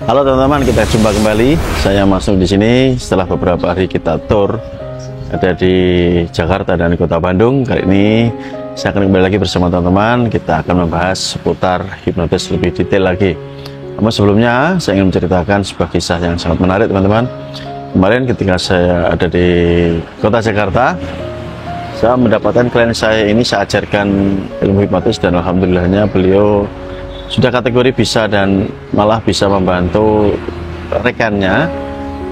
Halo teman-teman, kita jumpa kembali. Saya masuk di sini setelah beberapa hari kita tour ada di Jakarta dan Kota Bandung. Kali ini saya akan kembali lagi bersama teman-teman. Kita akan membahas seputar hipnotis lebih detail lagi. Namun sebelumnya saya ingin menceritakan sebuah kisah yang sangat menarik teman-teman. Kemarin ketika saya ada di Kota Jakarta, saya mendapatkan klien saya ini, saya ajarkan ilmu hipnotis dan alhamdulillahnya beliau sudah kategori bisa dan malah bisa membantu rekannya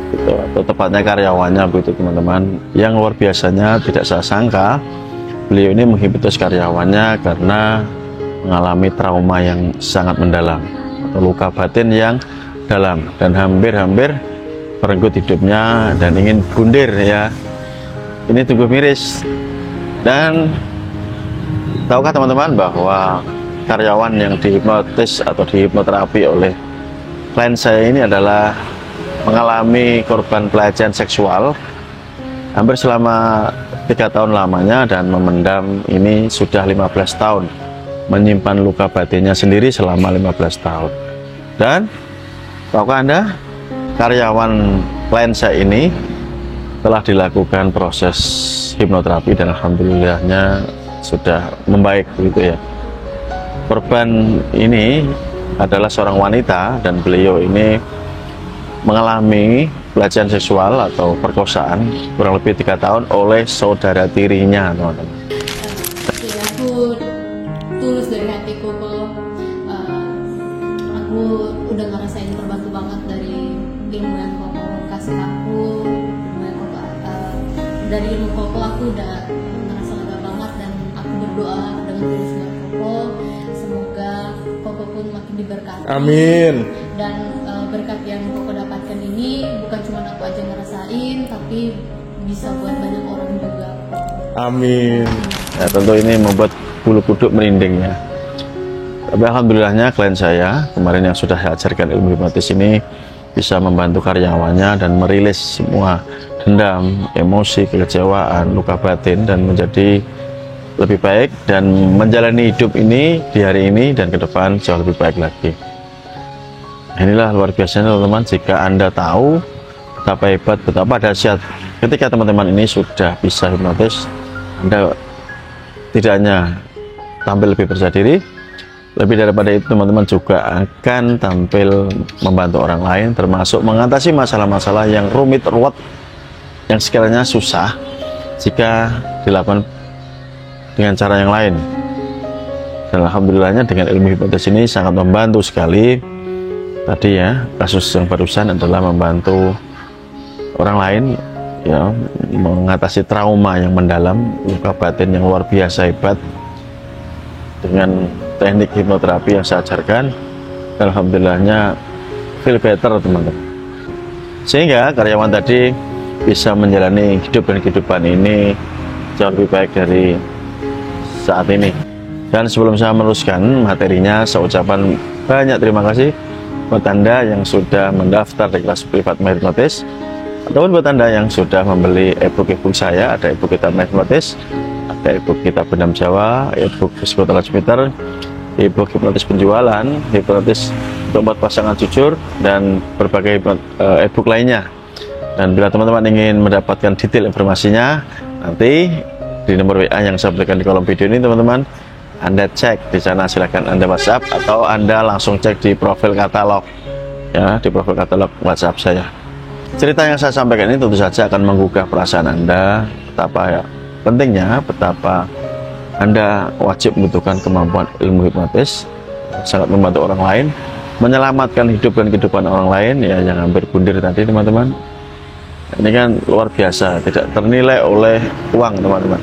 gitu, atau tepatnya karyawannya begitu teman-teman. Yang luar biasanya tidak saya sangka beliau ini menghipnotis karyawannya karena mengalami trauma yang sangat mendalam atau luka batin yang dalam dan hampir-hampir merenggut hidupnya dan ingin bundir ya. Ini tunggu miris. Dan tahukah teman-teman bahwa karyawan yang dihipnotis atau dihipnoterapi oleh klien saya ini adalah mengalami korban pelecehan seksual hampir selama 3 tahun lamanya dan memendam ini sudah 15 tahun, menyimpan luka batinnya sendiri selama 15 tahun. Dan tahukah Anda, karyawan klien saya ini telah dilakukan proses hipnoterapi dan alhamdulillahnya sudah membaik begitu ya. Korban ini adalah seorang wanita dan beliau ini mengalami pelecehan seksual atau perkosaan kurang lebih 3 tahun oleh saudara tirinya, teman-teman. Aku tulus dari hatiku kalau aku udah ngerasain terbantu banget dari ilmu yang Koko kasih aku, dari ilmu Koko aku udah ngerasa lega banget dan aku berdoa dengan tulus dengan Koko. Semoga Koko pun makin diberkati. Amin. Dan berkat yang Koko dapatkan ini bukan cuma aku aja ngerasain, tapi bisa buat banyak orang juga. Amin. Ya, tentu ini membuat bulu kuduk merinding ya. Tapi alhamdulillahnya klien saya kemarin yang sudah saya ajarkan ilmu hipnotis ini bisa membantu karyawannya dan merilis semua dendam, emosi, kekecewaan, luka batin dan menjadi lebih baik dan menjalani hidup ini di hari ini dan ke depan jauh lebih baik lagi. Inilah luar biasanya teman-teman, jika Anda tahu betapa hebat, betapa dahsyat ketika teman-teman ini sudah bisa hipnotis, Anda tidak hanya tampil lebih percaya diri, lebih daripada itu teman-teman juga akan tampil membantu orang lain, termasuk mengatasi masalah-masalah yang rumit, ruwet, yang sekiranya susah jika dilakukan dengan cara yang lain. Dan alhamdulillahnya dengan ilmu hipnotis ini sangat membantu sekali. Tadi ya, kasus yang barusan adalah membantu orang lain ya mengatasi trauma yang mendalam, luka batin yang luar biasa hebat dengan teknik hipnoterapi yang saya ajarkan. Dan alhamdulillahnya feel better teman-teman, sehingga karyawan tadi bisa menjalani hidup dan kehidupan ini jauh lebih baik dari saat ini. Dan sebelum saya meneruskan materinya, saya ucapkan banyak terima kasih buat Anda yang sudah mendaftar di kelas privat hipnotis, ataupun buat Anda yang sudah membeli ebook saya. Ada ebook kitab hipnotis, ada ebook kitab Benam Jawa, ebook psikoteori Jupiter, ebook hipnotis penjualan, hipnotis untuk membuat pasangan jujur, dan berbagai ebook lainnya. Dan bila teman-teman ingin mendapatkan detail informasinya, nanti di nomor WA yang saya berikan di kolom video ini teman-teman, Anda cek di sana, silakan Anda WhatsApp atau Anda langsung cek di profil katalog ya, di profil katalog WhatsApp saya. Cerita yang saya sampaikan ini tentu saja akan menggugah perasaan Anda betapa ya pentingnya, betapa Anda wajib membutuhkan kemampuan ilmu hipnotis, sangat membantu orang lain, menyelamatkan hidup dan kehidupan orang lain ya, yang hampir bundir tadi teman-teman. Ini kan luar biasa, tidak ternilai oleh uang teman-teman.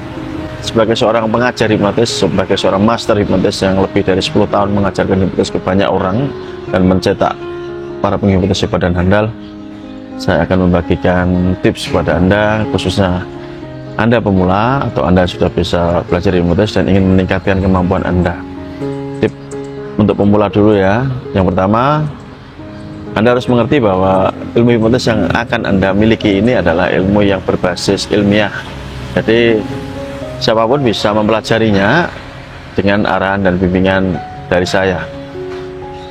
Sebagai seorang pengajar hipnotis, sebagai seorang master hipnotis yang lebih dari 10 tahun mengajarkan hipnotis ke banyak orang dan mencetak para penghipnotis hebat dan handal, saya akan membagikan tips kepada Anda, khususnya Anda pemula atau Anda sudah bisa belajar hipnotis dan ingin meningkatkan kemampuan Anda. Tip untuk pemula dulu ya. Yang pertama, Anda harus mengerti bahwa ilmu hipnotis yang akan Anda miliki ini adalah ilmu yang berbasis ilmiah. Jadi siapapun bisa mempelajarinya dengan arahan dan bimbingan dari saya.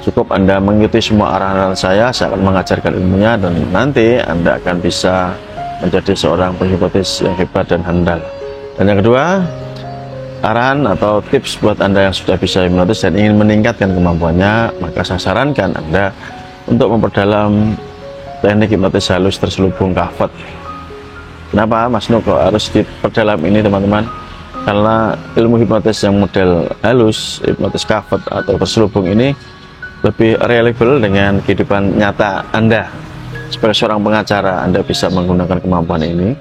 Cukup Anda mengikuti semua arahan saya akan mengajarkan ilmunya, dan nanti Anda akan bisa menjadi seorang penghipnotis yang hebat dan handal. Dan yang kedua, arahan atau tips buat Anda yang sudah bisa hipnotis dan ingin meningkatkan kemampuannya, maka saya sarankan Anda untuk memperdalam teknik hipnotis halus terselubung kafet. Kenapa Mas Nuk kok harus diperdalam ini, teman-teman? Karena ilmu hipnotis yang model halus, hipnotis kafet atau terselubung ini lebih reliable dengan kehidupan nyata Anda. Sebagai seorang pengacara, Anda bisa menggunakan kemampuan ini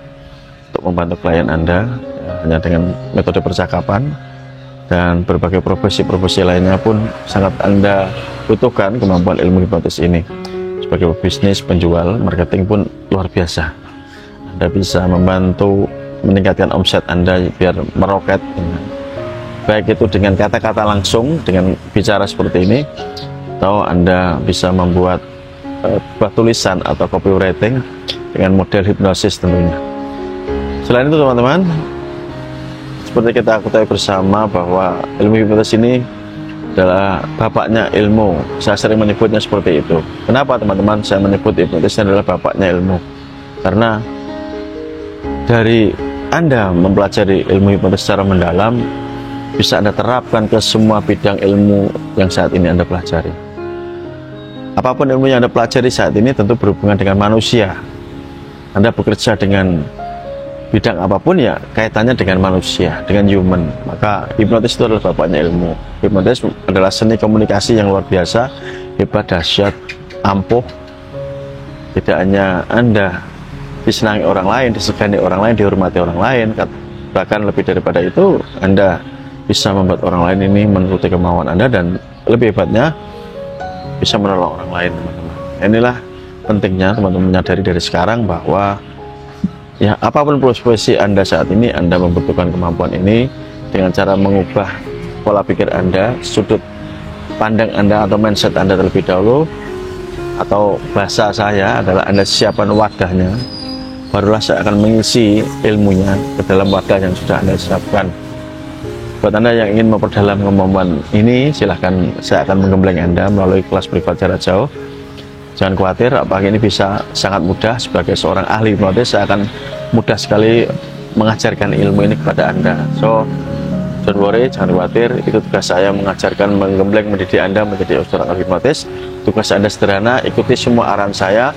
untuk membantu klien Anda, ya, hanya dengan metode percakapan, dan berbagai profesi-profesi lainnya pun sangat Anda butuhkan kemampuan ilmu hipnotis ini. Sebagai bisnis, penjual, marketing pun luar biasa. Anda bisa membantu meningkatkan omset Anda biar meroket, baik itu dengan kata-kata langsung, dengan bicara seperti ini, atau Anda bisa membuat buat tulisan atau copywriting dengan model hipnosis tentunya. Selain itu, teman-teman, seperti kita ketahui bersama bahwa ilmu hipnotis ini adalah bapaknya ilmu. Saya sering menyebutnya seperti itu. Kenapa, teman-teman, saya menyebut hipnotis adalah bapaknya ilmu? Karena dari Anda mempelajari ilmu hipnotis secara mendalam, bisa Anda terapkan ke semua bidang ilmu yang saat ini Anda pelajari. Apapun ilmu yang Anda pelajari saat ini tentu berhubungan dengan manusia. Anda bekerja dengan bidang apapun, ya kaitannya dengan manusia, dengan human. Maka hipnotis itu adalah bapaknya ilmu. Hipnotis adalah seni komunikasi yang luar biasa, hebat, dahsyat, ampuh. Tidak hanya Anda disenangi orang lain, disegani orang lain, dihormati orang lain, bahkan lebih daripada itu, Anda bisa membuat orang lain ini menuruti kemauan Anda, dan lebih hebatnya bisa menolong orang lain, teman-teman. Inilah pentingnya teman-teman menyadari dari sekarang bahwa ya apapun profesi Anda saat ini, Anda membutuhkan kemampuan ini dengan cara mengubah pola pikir Anda, sudut pandang Anda atau mindset Anda terlebih dahulu, atau bahasa saya adalah Anda siapkan wadahnya, barulah saya akan mengisi ilmunya ke dalam wadah yang sudah Anda siapkan. Buat Anda yang ingin memperdalam kemampuan ini, silahkan, saya akan menggembleng Anda melalui kelas privat jarak jauh. Jangan khawatir, apakah ini bisa sangat mudah. Sebagai seorang ahli hipnotis, saya akan mudah sekali mengajarkan ilmu ini kepada Anda. So, don't worry, jangan khawatir. Itu tugas saya, mengajarkan, menggembleng, mendidik Anda menjadi seorang ahli hipnotis. Tugas Anda sederhana, ikuti semua arahan saya,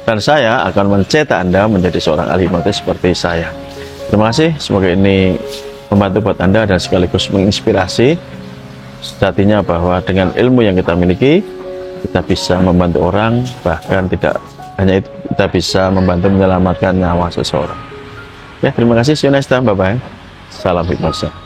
dan saya akan mencetak Anda menjadi seorang ahli hipnotis seperti saya. Terima kasih, semoga ini membantu buat Anda dan sekaligus menginspirasi sejatinya bahwa dengan ilmu yang kita miliki, kita bisa membantu orang, bahkan tidak hanya itu, kita bisa membantu menyelamatkan nyawa seseorang. Ya, terima kasih, see you next time, bye-bye. Salam hipnosis.